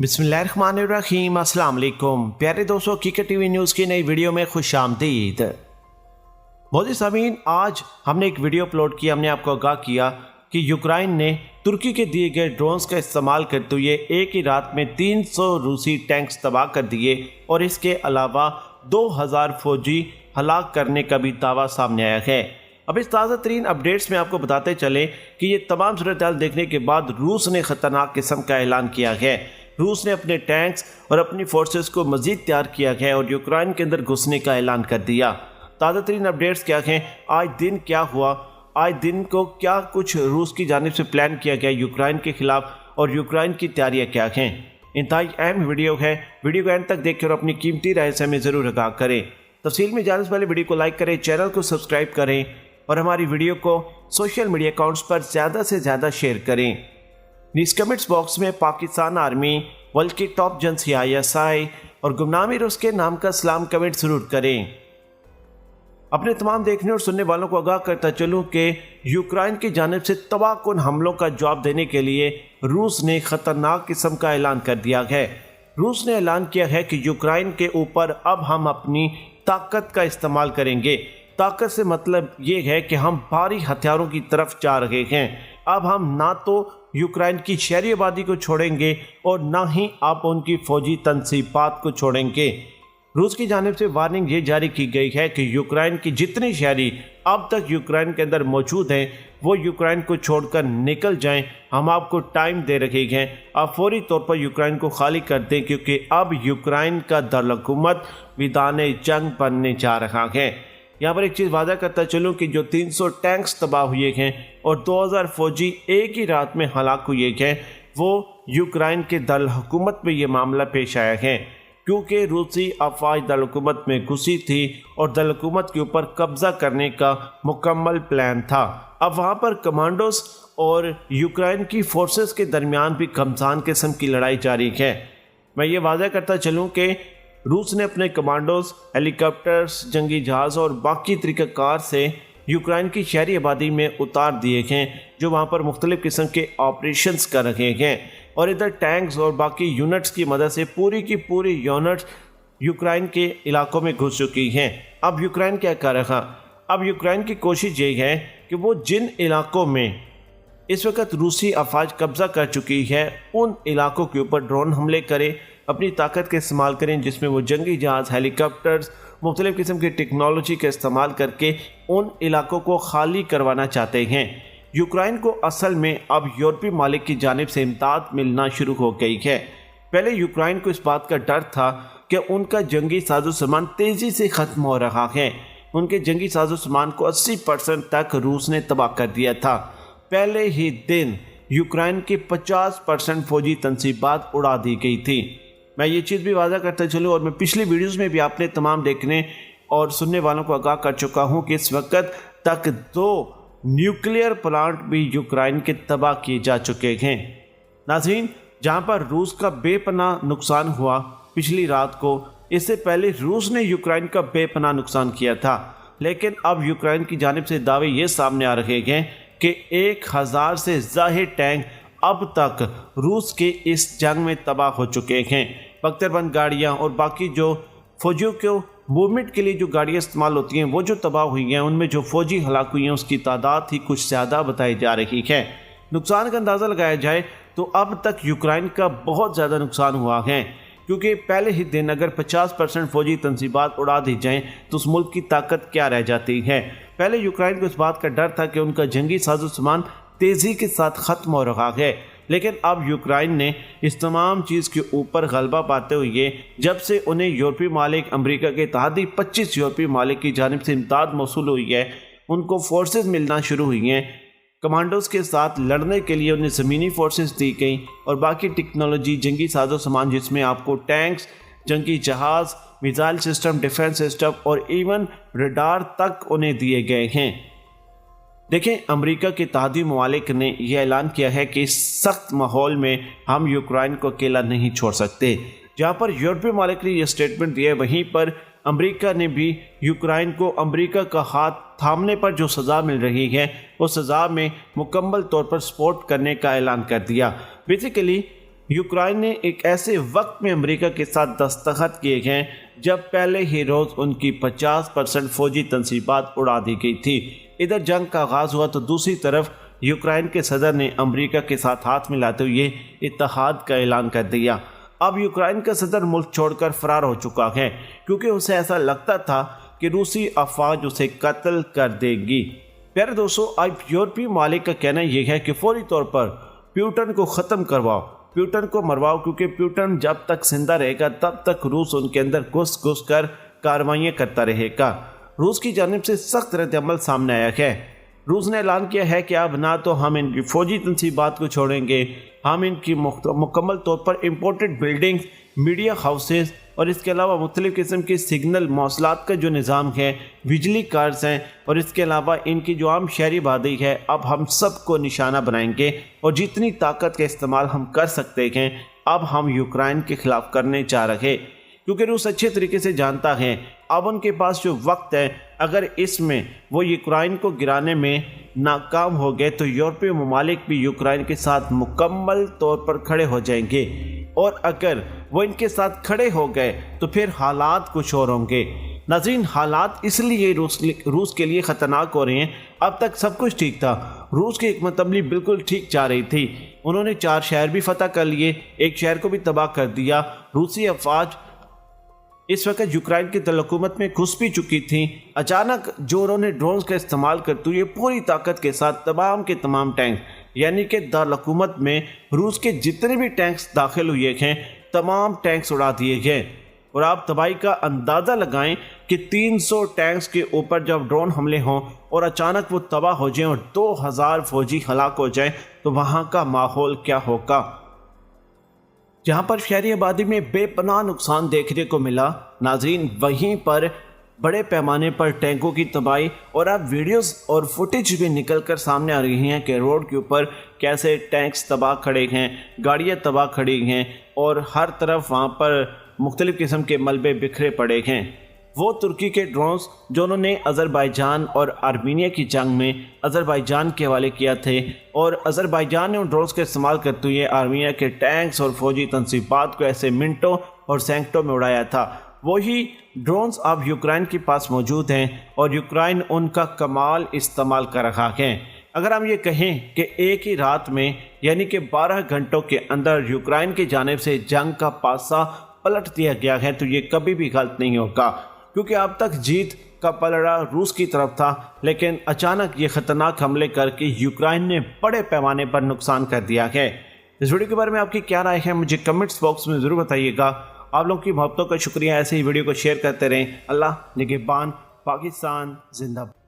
बिस्मिल्लाहिर्रहमानिर्रहीम। अस्सलाम वालेकुम प्यारे दोस्तों, क्रिकेट टीवी न्यूज़ की नई वीडियो में खुश आमदीद। मोदी सामीन, आज हमने एक वीडियो अपलोड किया। हमने आपको आगाह किया कि यूक्रेन ने तुर्की के दिए गए ड्रोन्स का इस्तेमाल करते हुए एक ही रात में 300 रूसी टैंक्स तबाह कर दिए और इसके अलावा 2000 फौजी हलाक करने का भी दावा सामने आया है। अब इस ताज़ा तरीन अपडेट्स में आपको बताते चलें कि ये तमाम सूरत-ए-हाल देखने के बाद रूस ने ख़तरनाक किस्म का ऐलान किया है। रूस ने अपने टैंक्स और अपनी फोर्सेस को मज़ीद तैयार किया है और यूक्रेन के अंदर घुसने का ऐलान कर दिया। ताज़ा तरीन अपडेट्स क्या हैं, आज दिन क्या हुआ, आज दिन को क्या कुछ रूस की जानिब से प्लान किया गया यूक्रेन के खिलाफ और यूक्रेन की तैयारियाँ क्या हैं। इंतहाई अहम वीडियो है, वीडियो को एंड तक देखकर और अपनी कीमती राय से हमें ज़रूर आगाह करें। तफसील में जाने से पहले वीडियो को लाइक करें, चैनल को सब्सक्राइब करें और हमारी वीडियो को सोशल मीडिया अकाउंट्स पर ज़्यादा से ज़्यादा शेयर करें। नीचे कमेंट्स बॉक्स में पाकिस्तान आर्मी, वर्ल्ड की टॉप एजेंसी ISI और गुमनामी रूस के नाम का सलाम कमेंट जरूर करें। अपने तमाम देखने और सुनने वालों को आगाह करता चलूं कि यूक्रेन की जानिब से तबाहकुन हमलों का जवाब देने के लिए रूस ने खतरनाक किस्म का ऐलान कर दिया है। रूस ने ऐलान किया है कि यूक्रेन के ऊपर अब हम अपनी ताकत का इस्तेमाल करेंगे। ताकत से मतलब ये है कि हम भारी हथियारों की तरफ जा रहे हैं। अब हम ना तो यूक्रेन की शहरी आबादी को छोड़ेंगे और ना ही आप उनकी फौजी तनसीबात को छोड़ेंगे। रूस की जानिब से वार्निंग ये जारी की गई है कि यूक्रेन की जितनी शहरी अब तक यूक्रेन के अंदर मौजूद हैं वो यूक्रेन को छोड़कर निकल जाएं। हम आपको टाइम दे रहे हैं, आप फौरी तौर पर यूक्रेन को खाली कर दें, क्योंकि अब यूक्रेन का दारुल-हुकूमत मैदान जंग बनने जा रहा है। यहाँ पर एक चीज़ वादा करता चलूँ कि जो 300 टैंक्स तबाह हुए हैं और 2000 फौजी एक ही रात में हलाक हुए हैं, वो यूक्रेन के दारुल-हुकूमत में ये मामला पेश आया है, क्योंकि रूसी अफवाज दारुल-हुकूमत में घुसी थी और दारुल-हुकूमत के ऊपर कब्जा करने का मुकम्मल प्लान था। अब वहाँ पर कमांडोज और यूक्रेन की फोर्सेस के दरमियान भी घमसान किस्म की लड़ाई जारी है। मैं ये वादा करता चलूँ कि रूस ने अपने कमांडोज, हेलीकॉप्टर्स, जंगी जहाज़ और बाकी तरीक़ाकार से यूक्रेन की शहरी आबादी में उतार दिए हैं, जो वहाँ पर मुख्तलिफ़ किस्म के ऑपरेशंस कर रहे हैं। और इधर टैंक्स और बाकी यूनिट्स की मदद से पूरी की पूरी यूनिट्स यूक्रेन के इलाकों में घुस चुकी हैं। अब यूक्रेन क्या कर रहा, अब यूक्रेन की कोशिश ये है कि वो जिन इलाकों में इस वक्त रूसी अफवाज कब्ज़ा कर चुकी है उन इलाकों के ऊपर ड्रोन हमले करें, अपनी ताकत का इस्तेमाल करें, जिसमें वो जंगी जहाज़, हेलीकॉप्टर्स, मुख्तलिफ़ किस्म की टेक्नोलॉजी का इस्तेमाल करके उन इलाकों को खाली करवाना चाहते हैं। यूक्रेन को असल में अब यूरोपीय मालिक की जानिब से इमदाद मिलना शुरू हो गई है। पहले यूक्रेन को इस बात का डर था कि उनका जंगी साजो सामान तेज़ी से ख़त्म हो रहा है। उनके जंगी साजो सामान को 80% तक रूस ने तबाह कर दिया था। पहले ही दिन यूक्रेन की 50% फौजी तनसीबात उड़ा दी गई थी। मैं ये चीज़ भी वादा करता चलूँ, और मैं पिछली वीडियोस में भी आपने तमाम देखने और सुनने वालों को आगाह कर चुका हूँ कि इस वक्त तक 2 न्यूक्लियर प्लांट भी यूक्रेन के तबाह किए जा चुके हैं। नाज़रीन, जहाँ पर रूस का बेपनाह नुकसान हुआ पिछली रात को, इससे पहले रूस ने यूक्रेन का बेपनाह नुकसान किया था, लेकिन अब यूक्रेन की जानिब से दावे ये सामने आ रहे हैं कि 1000 से ज़ाहिद टैंक अब तक रूस के इस जंग में तबाह हो चुके हैं। बख्तरबंद गाड़ियाँ और बाकी जो फौजियों को मूवमेंट के लिए जो गाड़ियाँ इस्तेमाल होती हैं वो जो तबाह हुई हैं, उनमें जो फौजी हलाक हुई हैं उसकी तादाद ही कुछ ज़्यादा बताई जा रही है। नुकसान का अंदाज़ा लगाया जाए तो अब तक यूक्रेन का बहुत ज़्यादा नुकसान हुआ है, क्योंकि पहले ही दिन अगर 50% फौजी तनसीबात उड़ा दी जाएँ तो उस मुल्क की ताकत क्या रह जाती है। पहले यूक्रेन को इस बात का डर था कि उनका जंगी साजो सामान तेज़ी के साथ ख़त्म हो रहा है, लेकिन अब यूक्रेन ने इस तमाम चीज़ के ऊपर गलबा पाते हुए, जब से उन्हें यूरोपीय मालिक, अमेरिका के इत्तेहादी 25 यूरोपीय मालिक की जानिब से इमदाद मौसूल हुई है, उनको फोर्सेस मिलना शुरू हुई हैं। कमांडोज के साथ लड़ने के लिए उन्हें ज़मीनी फोर्सेस दी गई और बाकी टेक्नोलॉजी, जंगी साजो सामान, जिसमें आपको टैंक्स, जंगी जहाज़, मिसाइल सिस्टम, डिफेंस सिस्टम और इवन रडार तक उन्हें दिए गए हैं। देखें, अमेरिका के इत्तेहादी ममालिक ने यह ऐलान किया है कि इस सख्त माहौल में हम यूक्रेन को अकेला नहीं छोड़ सकते। जहाँ पर यूरोपीय ममालिक ने यह स्टेटमेंट दिया, वहीं पर अमेरिका ने भी यूक्रेन को अमेरिका का हाथ थामने पर जो सज़ा मिल रही है उस सज़ा में मुकम्मल तौर पर सपोर्ट करने का ऐलान कर दिया। बेसिकली यूक्रेन ने एक ऐसे वक्त में अमेरिका के साथ दस्तखत किए हैं जब पहले ही रोज़ उनकी 50% फौजी तनसीबात उड़ा दी गई थी। इधर जंग का आगाज़ हुआ तो दूसरी तरफ यूक्रेन के सदर ने अमेरिका के साथ हाथ मिलाते हुए इत्तेहाद का ऐलान कर दिया। अब यूक्रेन का सदर मुल्क छोड़कर फरार हो चुका है क्योंकि उसे ऐसा लगता था कि रूसी अफवाज उसे कत्ल कर देगी। प्यारे दोस्तों, अब यूरोपीय ममालिक का कहना यह है कि फौरी तौर पर पुतिन को ख़त्म करवाओ, पुतिन को मरवाओ, क्योंकि पुतिन जब तक जिंदा रहेगा तब तक रूस उनके अंदर घुस घुस कर कार्रवाइयाँ करता रहेगा। रूस की जानिब से सख्त रद्द-ए-अमल सामने आया है। रूस ने ऐलान किया है कि अब ना तो हम इनकी फौजी तनसीबात को छोड़ेंगे, हम इनकी मुकम्मल तौर पर इम्पोर्टेड बिल्डिंग, मीडिया हाउसेस और इसके अलावा मुख्तलिफ़ किस्म की सिग्नल मौसलात का जो निज़ाम है, बिजली कार्स हैं और इसके अलावा इनकी जो आम शहरी आबादी है, अब हम सबको निशाना बनाएंगे और जितनी ताकत का इस्तेमाल हम कर सकते हैं अब हम यूक्रेन के ख़िलाफ़ करने जा रहे, क्योंकि रूस अच्छे तरीके से जानता है अब उनके पास जो वक्त है, अगर इसमें वो यूक्रेन को गिराने में नाकाम हो गए तो यूरोपीय ममालिक भी यूक्रेन के साथ मुकम्मल तौर पर खड़े हो जाएंगे, और अगर वो इनके साथ खड़े हो गए तो फिर हालात कुछ और होंगे। नाज़रीन, हालात इसलिए रूस के लिए ख़तरनाक हो रहे हैं। अब तक सब कुछ ठीक था, रूस की हिकमत अमली बिल्कुल ठीक जा रही थी। उन्होंने 4 शहर भी फतह कर लिए, एक शहर को भी तबाह कर दिया। रूसी अफवाज इस वक्त यूक्रेन की दारकूमत में घुस भी चुकी थी। अचानक जो उन्होंने ड्रोन्स का इस्तेमाल करते हुए पूरी ताकत के साथ तमाम के तमाम टैंक, यानी कि दारकूमत में रूस के जितने भी टैंक्स दाखिल हुए हैं तमाम टैंक्स उड़ा दिए गए। और आप तबाही का अंदाज़ा लगाएं कि 300 टैंक्स के ऊपर जब ड्रोन हमले हों और अचानक वो तबाह हो जाएं और 2000 फौजी हलाक हो जाएं तो वहाँ का माहौल क्या होगा। जहाँ पर शहरी आबादी में बेपनाह नुकसान देखने को मिला, नाज़रीन वहीं पर बड़े पैमाने पर टैंकों की तबाही और अब वीडियोस और फुटेज भी निकल कर सामने आ रही हैं कि रोड के ऊपर कैसे टैंक्स तबाह खड़े हैं, गाड़ियाँ तबाह खड़ी हैं और हर तरफ वहाँ पर मुख्तलिफ़ किस्म के मलबे बिखरे पड़े हैं। वो तुर्की के ड्रोन्स जो उन्होंने अज़रबैजान और आर्मीनिया की जंग में अज़रबैजान के हवाले किया थे और अज़रबैजान ने उन ड्रोन्स का इस्तेमाल करते हुए आर्मीनिया के टैंक्स और फौजी तनसीबात को ऐसे मिनटों और सैकड़ों में उड़ाया था, वही ड्रोन्स अब यूक्रेन के पास मौजूद हैं और यूक्रेन उनका कमाल इस्तेमाल कर रहा है। अगर हम ये कहें कि एक ही रात में यानी कि 12 घंटों के अंदर यूक्रेन की जानिब से जंग का पासा पलट दिया गया है तो ये कभी भी गलत नहीं होगा, क्योंकि अब तक जीत का पलड़ा रूस की तरफ था, लेकिन अचानक ये ख़तरनाक हमले करके यूक्रेन ने बड़े पैमाने पर नुकसान कर दिया है। इस वीडियो के बारे में आपकी क्या राय है मुझे कमेंट्स बॉक्स में ज़रूर बताइएगा। आप लोगों की मोहब्बतों का शुक्रिया, ऐसे ही वीडियो को शेयर करते रहें। अल्लाह निगहबान, पाकिस्तान जिंदाबाद।